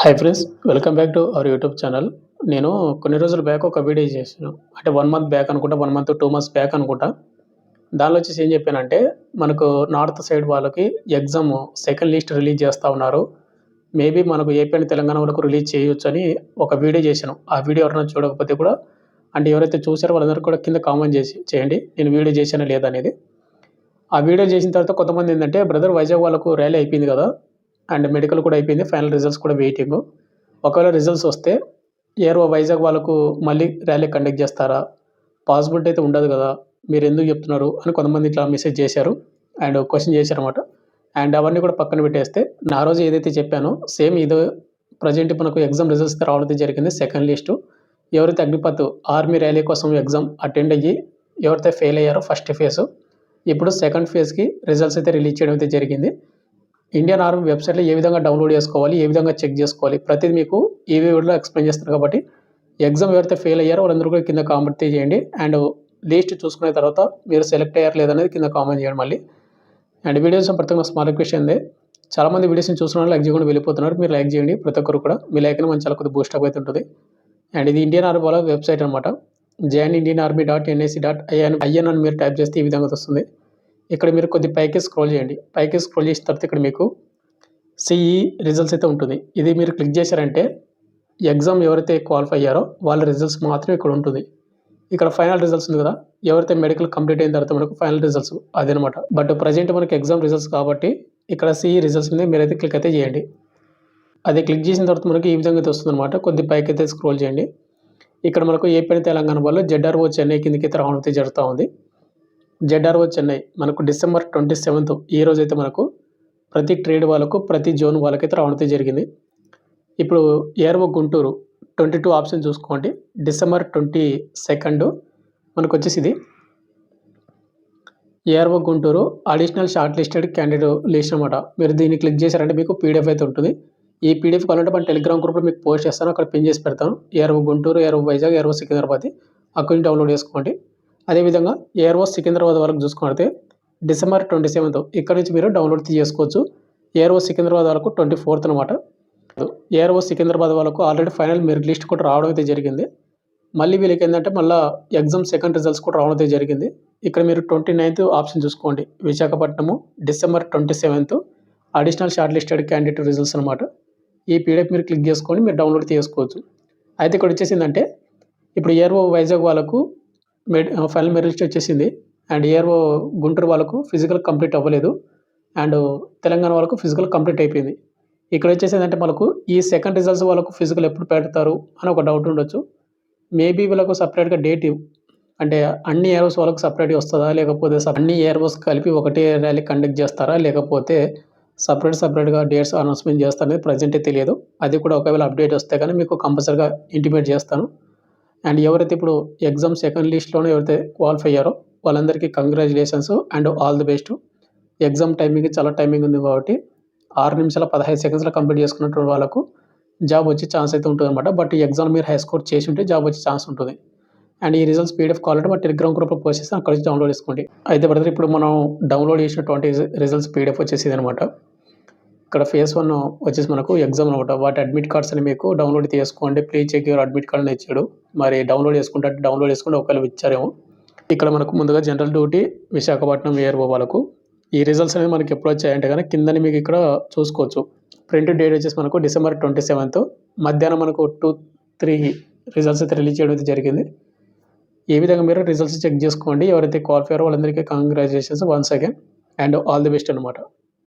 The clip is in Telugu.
Hi friends, welcome back to our YouTube channel. నేను కొన్ని రోజుల బ్యాక్ ఒక వీడియో చేశాను. అంటే 1 మంత్ బ్యాక్ అనుకుంటా, 1 మంత్, 2 మంత్స్ బ్యాక్ అనుకుంటా. దానిలో వచ్చేసి ఏం చెప్పానంటే, మనకు నార్త్ సైడ్ వాళ్ళకి ఎగ్జామ్ సెకండ్ లిస్ట్ రిలీజ్ చేస్తా ఉన్నారు. మేబీ మనకు ఏపీ అండ్ తెలంగాణ వరకు రిలీజ్ చేయొచ్చని ఒక వీడియో చేశాను. ఆ వీడియో ఎవరైనా చూడకపోతే కూడా, అంటే ఎవరైతే చూసారో వాళ్ళందరూ కూడా కింద కామెంట్ చేయండి. నేను వీడియో చేశానా లేదా అనేది. ఆ వీడియో చేసిన తర్వాత కొంతమంది ఏంటంటే, బ్రదర్ వైజాగ్ వాళ్ళకు ర్యాలీ అయిపోయింది కదా! అండ్ మెడికల్ కూడా అయిపోయింది. ఫైనల్ రిజల్ట్స్ కూడా వెయిటింగు. ఒకవేళ రిజల్ట్స్ వస్తే ఏఆర్ఓ వైజాగ్ వాళ్ళకు మళ్ళీ ర్యాలీ కండక్ట్ చేస్తారా? పాసిబిలిటీ అయితే ఉండదు కదా! మీరెందుకు చెప్తున్నారు అని కొంతమంది ఇట్లా మెసేజ్ చేశారు. అండ్ క్వెషన్ చేశారన్నమాట. అండ్ అవన్నీ కూడా పక్కన పెట్టేస్తే, నా రోజు ఏదైతే చెప్పానో సేమ్ ఇదే ప్రెజెంట్ మనకు ఎగ్జామ్ రిజల్ట్స్ అయితే రావడం జరిగింది. Second list. ఎవరైతే అగ్నిపత్ ఆర్మీ ర్యాలీ కోసం ఎగ్జామ్ అటెండ్ అయ్యి ఎవరైతే ఫెయిల్ అయ్యారో ఫస్ట్ ఫేజు, ఇప్పుడు సెకండ్ ఫేజ్‌కి రిజల్ట్స్ అయితే రిలీజ్ చేయడం అయితే జరిగింది. ఇండియన్ ఆర్మీ వెబ్‌సైట్‌లో ఏ విధంగా డౌన్‌లోడ్ చేసుకోవాలి, ఏ విధంగా చెక్ చేసుకోవాలి, ప్రతిది మీకు ఈ వీడియోలో ఎక్స్‌ప్లెయిన్ చేస్తాను కాబట్టి, ఎగ్జామ్ ఎవరైతే ఫెయిల్ అయ్యారో వాళ్ళందరూ కూడా కింద కామెంట్ చేయండి. అండ్ లిస్ట్ చూసుకున్న తర్వాత మీరు సెలెక్ట్ అయ్యారా లేదనేది కింద కామెంట్ చేయండి మళ్ళీ. అండ్ వీడియోస్ ప్రతి స్మాల్ రిక్వెస్ట్ ఏంది, చాలామంది వీడియోస్‌ని చూస్తున్నారు, లైక్ చేయకుండా వెళ్ళిపోతున్నారు. మీరు లైక్ చేయండి ప్రతి ఒక్కరు కూడా. మీ లైక్ మన చాలా కొద్దిగా బూస్ట్ అప్ అయితే ఉంటుంది. అండ్ ఇది ఇండియన్ ఆర్మీ వాళ్ళ వెబ్‌సైట్ అనమాట. joinindianarmy.nsc.in అని మీరు టైప్ చేస్తే ఈ విధంగా వస్తుంది. ఇక్కడ మీరు కొద్దిగా పైకి స్క్రోల్ చేయండి. పైకి స్క్రోల్ చేసిన తర్వాత ఇక్కడ మీకు సిఈ రిజల్ట్స్ అయితే ఉంటుంది. ఇది మీరు క్లిక్ చేశారంటే ఎగ్జామ్ ఎవరైతే క్వాలిఫై అయ్యారో వాళ్ళ రిజల్ట్స్ మాత్రమే ఇక్కడ ఉంటుంది. ఇక్కడ ఫైనల్ రిజల్ట్స్ ఉంది కదా! ఎవరైతే మెడికల్ కంప్లీట్ అయిన తర్వాత మనకు ఫైనల్ రిజల్ట్స్ అదనమాట. బట్ ప్రెజెంట్ మనకి ఎగ్జామ్ రిజల్ట్స్ కాబట్టి ఇక్కడ సిఈ రిజల్ట్స్ మీద మీరైతే క్లిక్ అయితే చేయండి. అది క్లిక్ చేసిన తర్వాత మనకి ఈ విధంగా అయితే వస్తుందన్నమాట. కొద్దిగా పైకి అయితే స్క్రోల్ చేయండి. ఇక్కడ మనకు ఏపీ అండ్ తెలంగాణ వాళ్ళు జెడ్ఆర్ఓ చెన్నై కిందకి అయితే రావడం అయితే జరుగుతూ ఉంది. జెడ్ఆర్ఓ చెన్నై మనకు డిసెంబర్ 27th ఈ రోజైతే మనకు ప్రతి ట్రేడ్ వాళ్ళకు, ప్రతి జోన్ వాళ్ళకైతే రావడం జరిగింది. ఇప్పుడు ఏఆర్ఓ గుంటూరు 22 ఆప్షన్ చూసుకోండి. డిసెంబర్ 22 మనకు వచ్చేసి ఇది ARO Guntur additional short listed candidate list అనమాట. మీరు దీన్ని క్లిక్ చేశారంటే మీకు పీడిఎఫ్ అయితే ఉంటుంది. ఈ పీడిఎఫ్ కావాలంటే మన టెలిగ్రామ్ గ్రూప్లో మీకు పోస్ట్ చేస్తాను, అక్కడ పిన్ చేసి పెడతాను. ARO Guntur, ARO Vizag, ARO Secunderabad అక్కడి నుంచి డౌన్లోడ్ చేసుకోండి. అదేవిధంగా ఏఆర్ఓ సికింద్రాబాద్ వరకు చూసుకుంటే డిసెంబర్ 27th ఇక్కడ నుంచి మీరు డౌన్లోడ్ చేసుకోవచ్చు. ఏఆర్ఓ సికింద్రాబాద్ వరకు 24th అనమాట. ఏఆర్ఓ సికింద్రాబాద్ వాళ్ళకు ఆల్రెడీ ఫైనల్ మెరిట్ లిస్ట్ కూడా రావడం అయితే జరిగింది. మళ్ళీ వీళ్ళకి ఏంటంటే మళ్ళీ ఎగ్జామ్ సెకండ్ రిజల్ట్స్ కూడా రావడం అయితే జరిగింది. ఇక్కడ మీరు 29th ఆప్షన్ చూసుకోండి. Visakhapatnam December 27th additional short listed candidate results అనమాట. ఈ పీడిఎఫ్ మీరు క్లిక్ చేసుకొని మీరు డౌన్లోడ్ చేసుకోవచ్చు. అయితే ఇక్కడ వచ్చేసిందంటే ఇప్పుడు ఏఆర్ఓ వైజాగ్ వాళ్ళకు ఫైనల్ మెరిట్ లిస్ట్ వచ్చేసింది. అండ్ ఏఆర్ఓ గుంటూరు వాళ్ళకు ఫిజికల్ కంప్లీట్ అవ్వలేదు. అండ్ తెలంగాణ వాళ్ళకు ఫిజికల్ కంప్లీట్ అయిపోయింది. ఇక్కడ వచ్చేసిందంటే మనకు ఈ సెకండ్ రిజల్ట్స్ వాళ్ళకు ఫిజికల్ ఎప్పుడు పెడతారు అని ఒక డౌట్ ఉండొచ్చు. మేబీ వీళ్ళకు సపరేట్గా డేట్ అంటే అన్ని ఏఆర్ఓస్ వాళ్ళకు సపరేట్గా వస్తుందా, లేకపోతే అన్ని ఏఆర్ఓస్ కలిపి ఒకటే ర్యాలీ కండక్ట్ చేస్తారా, లేకపోతే సపరేట్గా డేట్స్ అనౌన్స్మెంట్ చేస్తారనేది ప్రజెంట్ తెలియదు. అది కూడా ఒకవేళ అప్డేట్ వస్తే కానీ మీకు కంపల్సరీగా ఇంటిమేట్ చేస్తాను. అండ్ ఎవరైతే ఇప్పుడు ఎగ్జామ్ సెకండ్ లిస్ట్లోనే ఎవరైతే క్వాలిఫై అయ్యారో వాళ్ళందరికీ congratulations and all the best. Exam timing చాలా టైమింగ్ ఉంది కాబట్టి 6 నిమిషాల 15 సెకండ్స్లో కంప్లీట్ చేసుకున్నటువంటి వాళ్ళకు జాబ్ వచ్చే ఛాన్స్ అయితే ఉంటుందన్నమాట. బట్ ఈ ఎగ్జామ్ మీరు హై స్కోర్ చేసి ఉంటే జాబ్ వచ్చే ఛాన్స్ ఉంటుంది. అండ్ ఈ రిజల్ట్స్ పీడిఎఫ్ కావాలంటే మా టెలిగ్రామ్ గ్రూప్లో పోస్ట్ చేస్తే అక్కడ నుంచి డౌన్లోడ్ చేసుకోండి. అయితే బ్రదర్ ఇప్పుడు మనం డౌన్లోడ్ చేసిన 20 రిజల్ట్స్ పీడిఎఫ్ వచ్చేసి అనమాట. ఇక్కడ ఫేజ్ 1 వచ్చేసి మనకు ఎగ్జామ్ అనమాట. వాటి అడ్మిట్ కార్డ్స్ అని మీకు డౌన్లోడ్ చేసుకోండి. Please check your admit card అని ఇచ్చాడు. మరి డౌన్లోడ్ చేసుకుంటే ఒకవేళ ఇచ్చారేమో. ఇక్కడ మనకు ముందుగా జనరల్ డ్యూటీ విశాఖపట్నం ఏఆర్ఓ వాళ్ళకు ఈ రిజల్ట్స్ అనేవి మనకి ఎప్పుడు వచ్చాయంటే కనుక కిందని మీకు ఇక్కడ చూసుకోవచ్చు. ప్రింట్ డేట్ వచ్చేసి మనకు డిసెంబర్ 27th మధ్యాహ్నం మనకు 2-3 రిజల్ట్స్ అయితే రిలీజ్ చేయడం అయితే జరిగింది. ఈ విధంగా మీరు రిజల్ట్స్ చెక్ చేసుకోండి. ఎవరైతే క్వాలిఫై అయ్యారో వాళ్ళందరికీ congratulations once again and all the best అనమాట.